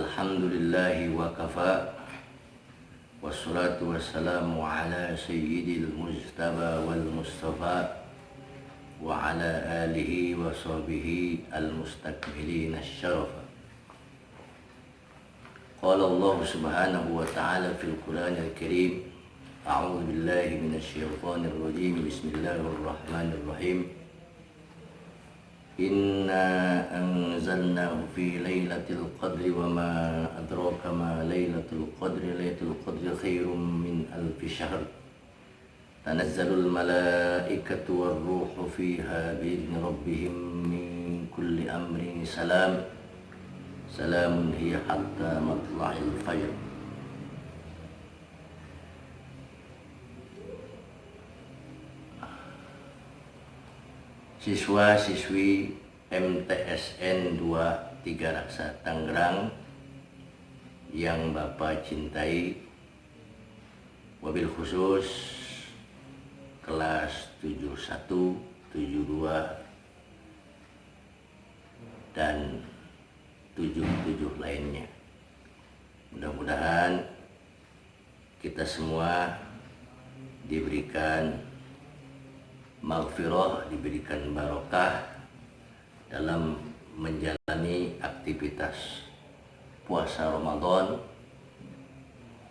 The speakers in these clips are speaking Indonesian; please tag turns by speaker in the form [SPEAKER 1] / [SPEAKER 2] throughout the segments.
[SPEAKER 1] Alhamdulillahi wa kafa. Wassalatu wassalamu ala sayyidil mujtaba wal mustafa wa ala alihi wa sahbihi al-mustakmilin asy-syarafa. Qala Allah subhanahu wa ta'ala fil Qur'anil Karim, a'udzu billahi minasy syaithanir rajim. Bismillahirrahmanirrahim. Inna anzalnahu fi lailatul qadri wa ma adraka ma lailatul qadri. Lailatul qadri khairum min alfi syahr. Tanazzalul malaikatu war-ruhu fiha bi'izni rabbihim min kulli amrin salam. Salamun hiya hatta matla'il fajr. Siswa-siswi MTSN 23 Raksa Tangerang yang Bapak cintai, wabil khusus kelas 71, 72 dan 77 lainnya. Mudah-mudahan kita semua diberikan maghfirah, diberikan barokah dalam menjalani aktivitas puasa Ramadan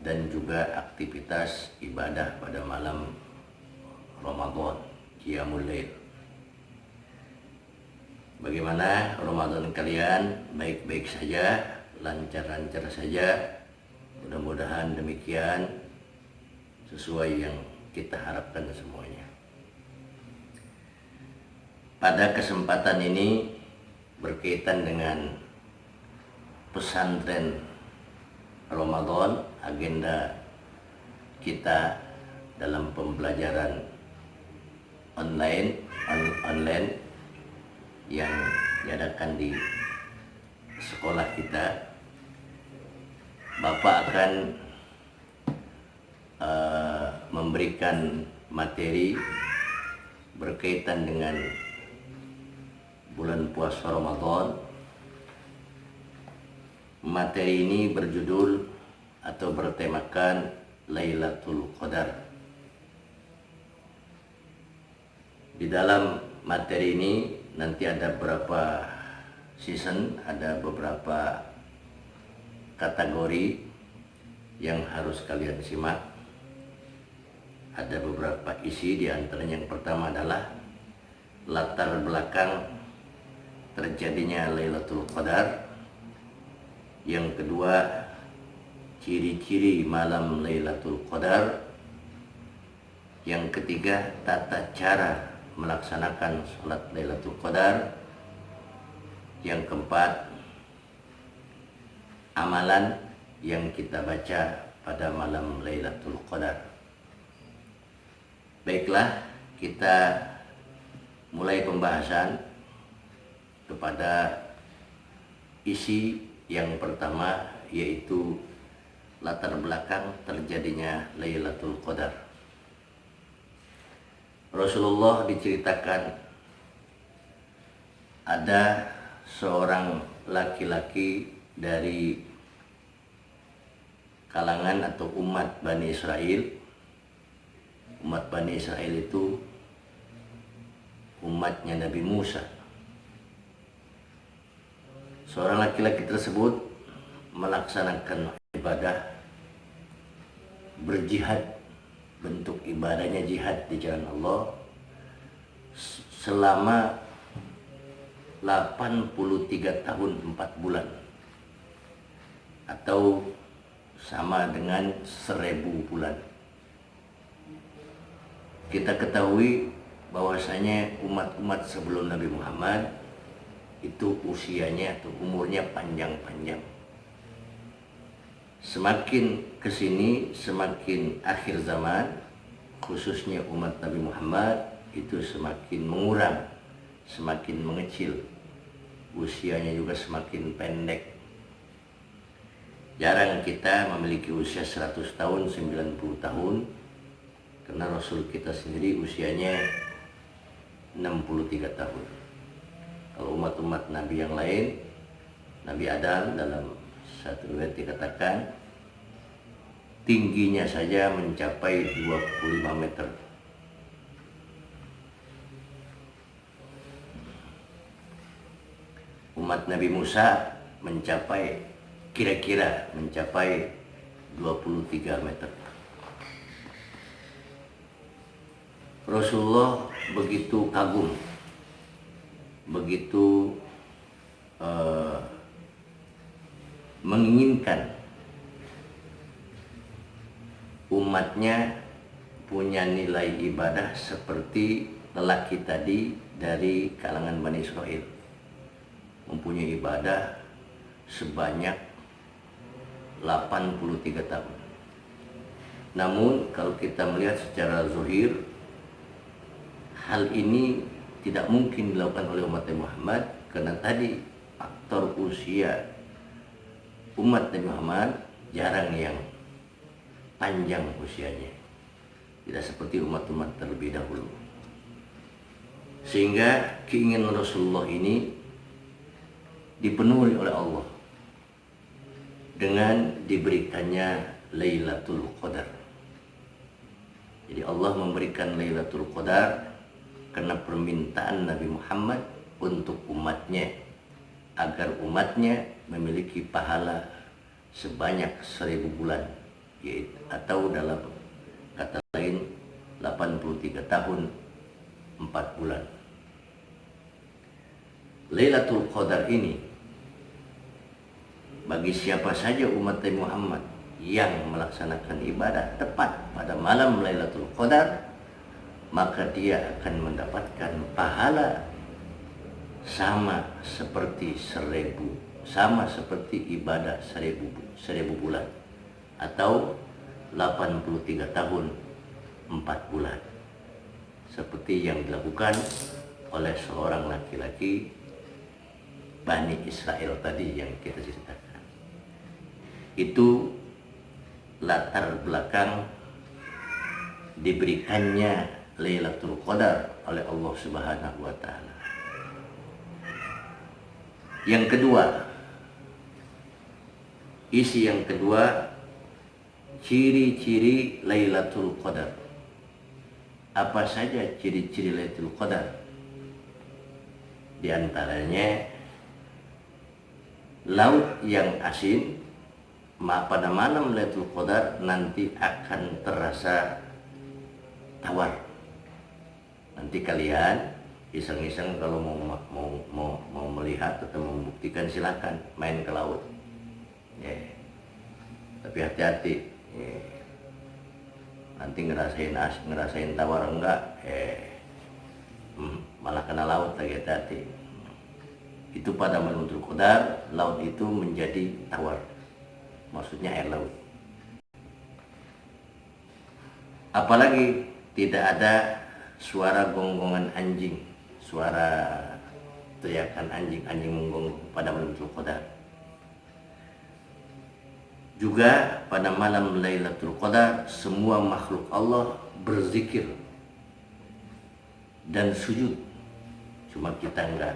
[SPEAKER 1] dan juga aktivitas ibadah pada malam Ramadan, Qiyamul Lail. Bagaimana Ramadan kalian? Baik-baik saja, lancar-lancar saja. Mudah-mudahan demikian sesuai yang kita harapkan semuanya. Pada kesempatan ini berkaitan dengan pesantren Ramadan, agenda kita dalam pembelajaran online yang diadakan di sekolah kita. Bapak akan memberikan materi berkaitan dengan bulan puasa Ramadan. Materi ini berjudul atau bertemakan Lailatul Qadar. Di dalam materi ini nanti ada beberapa season, ada beberapa kategori yang harus kalian simak. Ada beberapa isi, di antaranya yang pertama adalah latar belakang terjadinya Lailatul Qadar. Yang kedua, ciri-ciri malam Lailatul Qadar. Yang ketiga, tata cara melaksanakan sholat Lailatul Qadar. Yang keempat, amalan yang kita baca pada malam Lailatul Qadar. Baiklah, kita mulai pembahasan kepada isi yang pertama, yaitu latar belakang terjadinya Lailatul Qadar. Rasulullah diceritakan ada seorang laki-laki dari kalangan atau umat Bani Israel. Umat Bani Israel itu umatnya Nabi Musa. Seorang laki-laki tersebut melaksanakan ibadah, berjihad, bentuk ibadahnya jihad di jalan Allah selama 83 tahun 4 bulan atau sama dengan 1000 bulan. Kita ketahui bahwasanya umat-umat sebelum Nabi Muhammad itu usianya atau umurnya panjang-panjang. Semakin kesini, semakin akhir zaman, khususnya umat Nabi Muhammad itu semakin mengurang, semakin mengecil. Usianya juga semakin pendek. Jarang kita memiliki usia 100 tahun, 90 tahun. Karena Rasul kita sendiri usianya 63 tahun. Kalau umat-umat Nabi yang lain, Nabi Adam dalam Satu riwayat dikatakan tingginya saja mencapai 25 meter. Umat Nabi Musa kira-kira mencapai 23 meter. Rasulullah begitu kagum, begitu menginginkan umatnya punya nilai ibadah seperti lelaki tadi dari kalangan Bani Israel, mempunyai ibadah sebanyak 83 tahun. Namun kalau kita melihat secara zahir, hal ini tidak mungkin dilakukan oleh umat Nabi Muhammad karena tadi faktor usia umat Nabi Muhammad jarang yang panjang usianya, tidak seperti umat-umat terlebih dahulu. Sehingga keinginan Rasulullah ini dipenuhi oleh Allah dengan diberikannya Lailatul Qadar. Jadi Allah memberikan Lailatul Qadar karena permintaan Nabi Muhammad untuk umatnya, agar umatnya memiliki pahala sebanyak 1000 bulan, yaitu atau dalam kata lain 83 tahun 4 bulan. Lailatul Qadar ini bagi siapa saja umat Nabi Muhammad yang melaksanakan ibadah tepat pada malam Lailatul Qadar, maka dia akan mendapatkan pahala sama seperti ibadah 1000 bulan atau 83 tahun 4 bulan, seperti yang dilakukan oleh seorang laki-laki Bani Israel tadi yang kita ceritakan. Itu latar belakang diberikannya Lailatul Qadar oleh Allah Subhanahu wa taala. Yang kedua, isi yang kedua, ciri-ciri Lailatul Qadar. Apa saja ciri-ciri Lailatul Qadar? Di antaranya laut yang asin pada malam Lailatul Qadar nanti akan terasa tawar. Nanti kalian iseng-iseng kalau mau melihat atau membuktikan, silakan main ke laut. Tapi hati-hati, nanti ngerasain tawar enggak, malah kena laut lagi, hati-hati. Itu pada malam Lailatul Qadar laut itu menjadi tawar, maksudnya air laut. Apalagi tidak ada suara gonggongan anjing, suara teriakan anjing menggonggong pada malam Lailatul Qadar. Juga pada malam Lailatul Qadar semua makhluk Allah berzikir dan sujud. Cuma kita enggak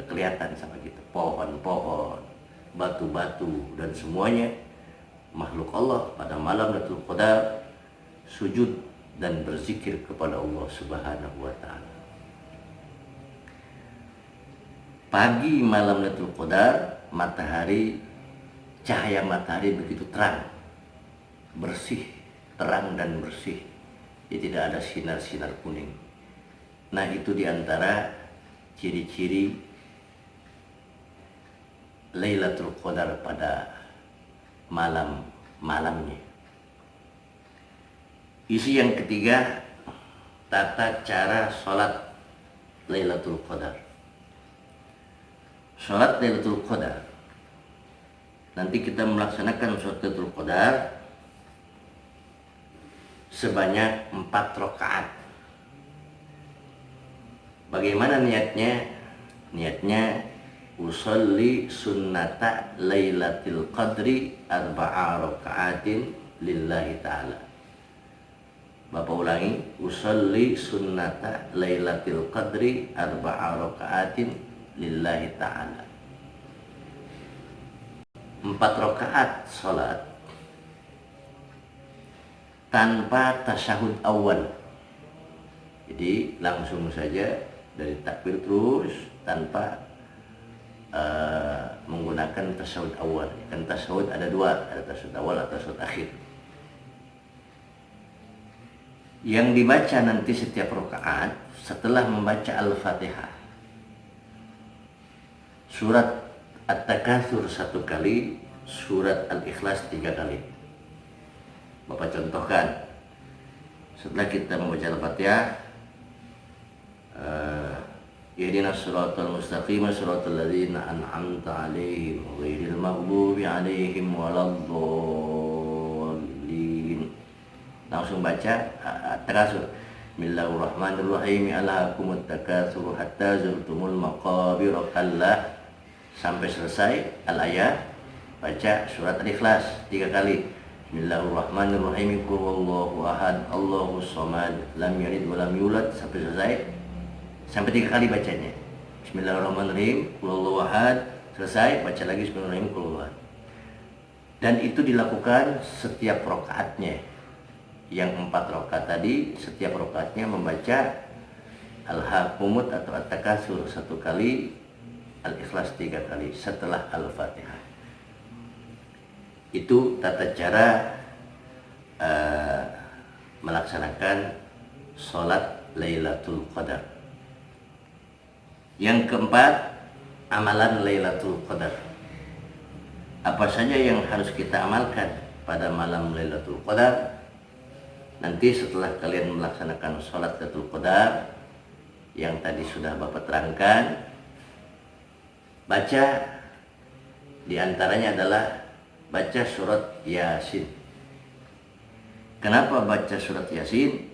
[SPEAKER 1] kelihatan sama kita. Pohon-pohon, batu-batu dan semuanya makhluk Allah pada malam Lailatul Qadar sujud dan berzikir kepada Allah Subhanahu wa taala. Pagi malam Lailatul Qadar, cahaya matahari begitu terang, bersih, terang dan bersih. Jadi tidak ada sinar-sinar kuning. Nah, itu diantara ciri-ciri Lailatul Qadar pada malamnya. Isi yang ketiga, tata cara sholat Lailatul Qadar. Sholat Lailatul Qadar, nanti kita melaksanakan sholat Lailatul Qadar sebanyak 4 rakaat. Bagaimana niatnya? Niatnya usolli sunnata Lailatul Qadri 4 rakaatin lillahi ta'ala. Bapak ulangi, usolli sunnata Lailatul Qadri 4 rakaatin lillahi ta'ala. 4 4 rakaat sholat tanpa tasyahud awal. Jadi langsung saja dari takbir terus tanpa menggunakan tasyahud awal. Kan tasyahud ada 2, ada tasyahud awal atau tasyahud akhir. Yang dibaca nanti setiap rakaat setelah membaca Al-Fatihah, surat At-Takatsur 1 kali, surat Al-Ikhlas 3 kali. Bapak contohkan, setelah kita membaca Al-Fatihah, ihdinas siratal mustaqim siratal ladzina an'amta 'alaihim ghairil maghdubi 'alaihim waladdallin. Langsung baca At-Takatsur. Bismillahirrahmanirrahim. Alhaakumut takatsur hatta zurtumul maqabir kalla, sampai selesai al-ayat. Baca surat Al-Ikhlas 3 kali. Bismillahirrahmanirrahim. Qul huwallahu ahad, Allahus samad, lam yalid wa lam yulad, sampai selesai. Sampai 3 kali bacanya. Bismillahirrahmanirrahim, Qul huwallahu ahad, selesai, baca lagi Bismillahirrahmanirrahim, Qul huwallahu ahad. Dan itu dilakukan setiap rakaatnya. Yang 4 rakaat tadi, setiap rakaatnya membaca Al-Hakumut atau At-Takatsur 1 kali, Al-Ikhlas 3 kali setelah Al-Fatihah. Itu tata cara melaksanakan sholat Lailatul Qadar. Yang keempat, amalan Lailatul Qadar. Apa saja yang harus kita amalkan pada malam Lailatul Qadar? Nanti setelah kalian melaksanakan sholat Lailatul Qadar yang tadi sudah Bapak terangkan, baca, diantaranya adalah baca surat Yasin. Kenapa baca surat Yasin?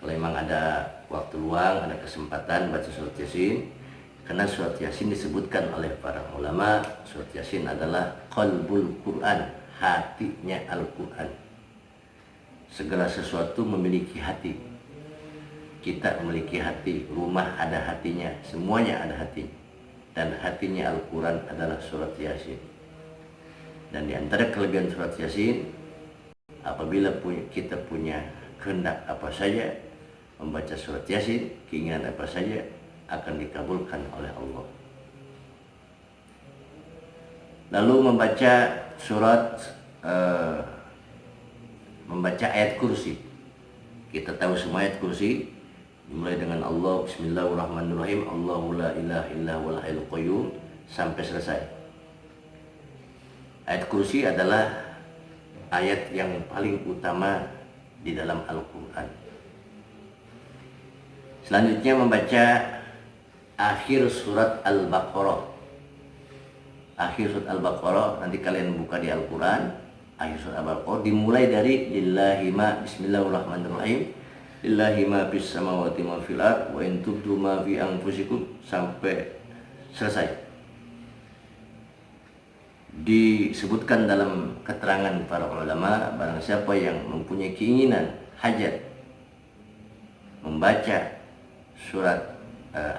[SPEAKER 1] Kalau memang ada waktu luang, ada kesempatan baca surat Yasin, karena surat Yasin disebutkan oleh para ulama, surat Yasin adalah qalbul Quran, hatinya Al-Quran. Segala sesuatu memiliki hati. Kita memiliki hati, rumah ada hatinya, semuanya ada hatinya. Dan hatinya Al-Quran adalah surat Yasin. Dan di antara kelebihan surat Yasin, apabila kita punya kehendak apa saja, membaca surat Yasin, keinginan apa saja akan dikabulkan oleh Allah. Lalu membaca membaca ayat kursi. Kita tahu semua ayat kursi, mulai dengan Allah, Bismillahirrahmanirrahim, Allahu la ilaha illa huwal hayyul qayyum, sampai selesai. Ayat kursi adalah ayat yang paling utama di dalam Al-Quran. Selanjutnya membaca akhir surat Al-Baqarah. Akhir surat Al-Baqarah, nanti kalian buka di Al-Quran. Akhir surat Al-Baqarah dimulai dari lillahi ma, bismillahirrahmanirrahim, lillahi ma fis samawati ma fil ard wa in tubdu ma fi anfusikum, sampai selesai. Disebutkan dalam keterangan para ulama, barang siapa yang mempunyai keinginan, hajat membaca surat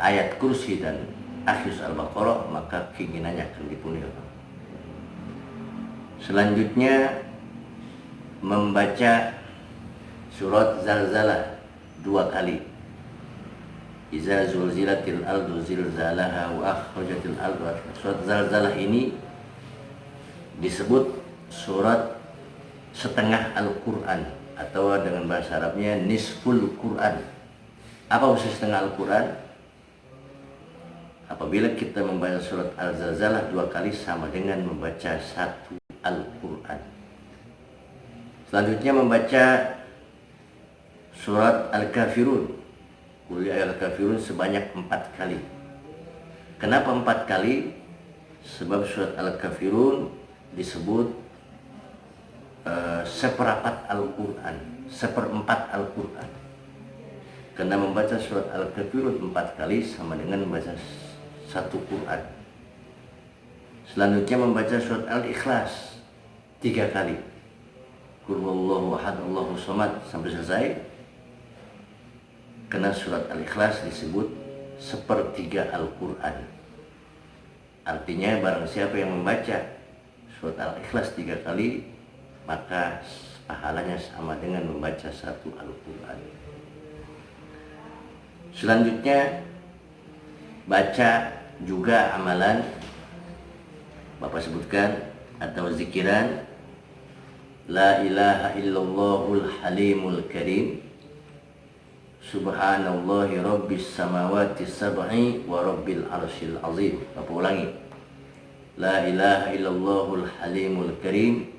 [SPEAKER 1] ayat kursi dan akhir surat Al-Baqarah, maka keinginannya akan dipenuhi. Selanjutnya membaca surat Zalzalah 2 kali. Iza zulzilatil ardu zilzalaha wa akhrajatil ardu. Surat Zalzalah ini disebut surat setengah Al-Quran, atau dengan bahasa Arabnya nisful Quran. Apa maksud setengah Al-Quran? Apabila kita membaca surat Al-Zalzalah 2 kali sama dengan membaca 1 Al-Quran. Selanjutnya membaca surat Al-Kafirun, Qul ya Al-Kafirun, sebanyak 4 kali. Kenapa 4 kali? Sebab surat Al-Kafirun disebut seperapat Al-Quran, seperempat Al-Quran. Karena membaca surat Al-Kafirun 4 kali sama dengan membaca 1 Quran. Selanjutnya membaca surat Al-Ikhlas 3 kali. Qul huwallahu ahad, Allahus samad, sampai selesai. Karena surat Al-Ikhlas disebut sepertiga Al-Quran. Artinya barang siapa yang membaca surat Al-Ikhlas 3 kali, maka pahalanya sama dengan membaca satu Al-Quran. Selanjutnya, baca juga amalan Bapak sebutkan atau zikiran La ilaha illallahul halimul karim, Subhanallahi rabbis samawati sab'i wa rabbil arsyil azim. Bapak ulangi. La ilaha illallahul halimul karim,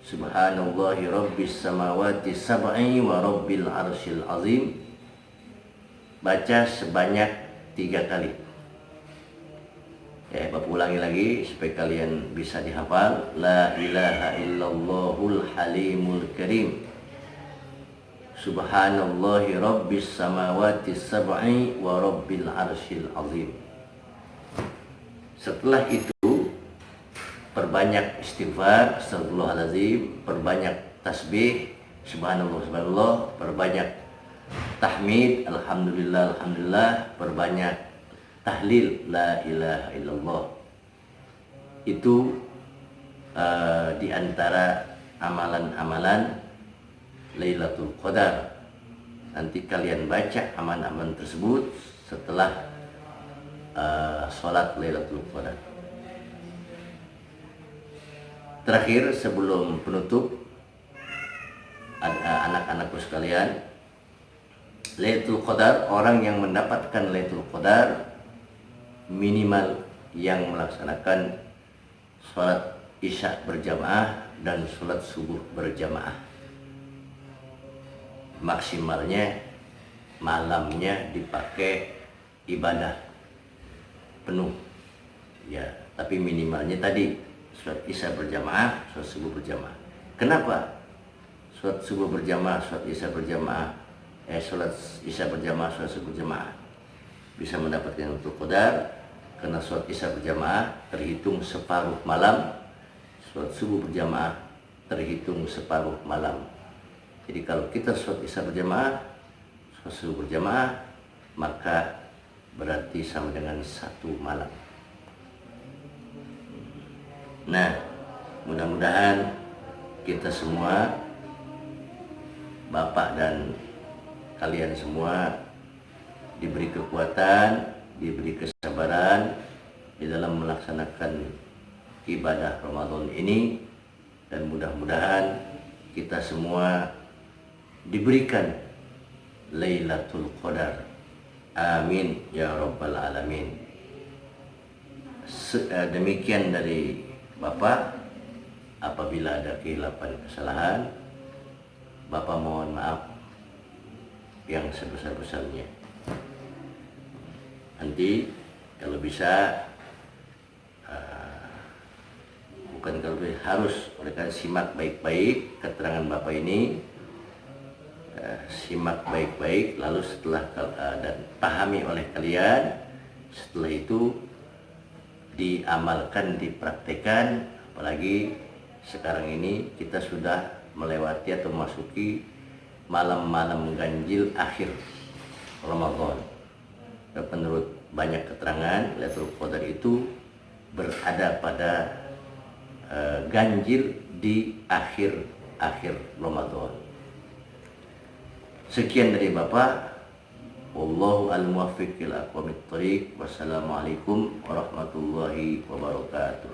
[SPEAKER 1] Subhanallahi rabbis samawati sab'i wa rabbil arsyil azim. Baca sebanyak 3 kali. Ya, Bapak ulangi lagi supaya kalian bisa dihafal. La ilaha illallahul halimul karim, Subhanallahi rabbis samawati sab'i wa rabbil arsyil azim. Setelah itu perbanyak istighfar, astagfirullahalazim, perbanyak tasbih, subhanallah subhanallah, perbanyak tahmid, alhamdulillah alhamdulillah, perbanyak tahlil la ilaha illallah. Itu di antara amalan-amalan Lailatul Qadar. Nanti kalian baca amalan-amalan tersebut setelah sholat Lailatul Qadar. Terakhir sebelum penutup, anak-anakku sekalian, Lailatul Qadar, orang yang mendapatkan Lailatul Qadar minimal yang melaksanakan sholat isya berjamaah dan sholat subuh berjamaah. Maksimalnya malamnya dipakai ibadah penuh, ya. Tapi minimalnya tadi sholat isya berjamaah, sholat subuh berjamaah. Kenapa sholat subuh berjamaah, sholat isya berjamaah, sholat isya berjamaah, sholat subuh berjamaah bisa mendapatkan Lailatul Qadar? Karena sholat isya berjamaah terhitung separuh malam, sholat subuh berjamaah terhitung separuh malam. Jadi kalau kita sholat isya berjamaah, sholat subuh berjamaah, maka berarti sama dengan 1 malam. Nah, mudah-mudahan kita semua, Bapak dan kalian semua, diberi kekuatan, diberi kesabaran di dalam melaksanakan ibadah Ramadan ini, dan mudah-mudahan kita semua diberikan Lailatul Qadar. Amin ya rabbal alamin. Demikian dari Bapak. Apabila ada kehilapan kesalahan, Bapak mohon maaf yang sebesar-besarnya. Nanti kalau bisa, bukan kalau bisa, harus mereka simak baik-baik keterangan Bapak ini, simak baik-baik, lalu setelah dan pahami oleh kalian, setelah itu diamalkan, dipraktekkan. Apalagi sekarang ini kita sudah melewati atau memasuki malam-malam ganjil akhir Ramadan. Dan menurut banyak keterangan, Lailatul Qadar itu berada pada ganjil di akhir Ramadan. Sekian dari Bapak. Wallahu al-muwaffiq ila aqwamit thoriq. Wassalamualaikum warahmatullahi wabarakatuh.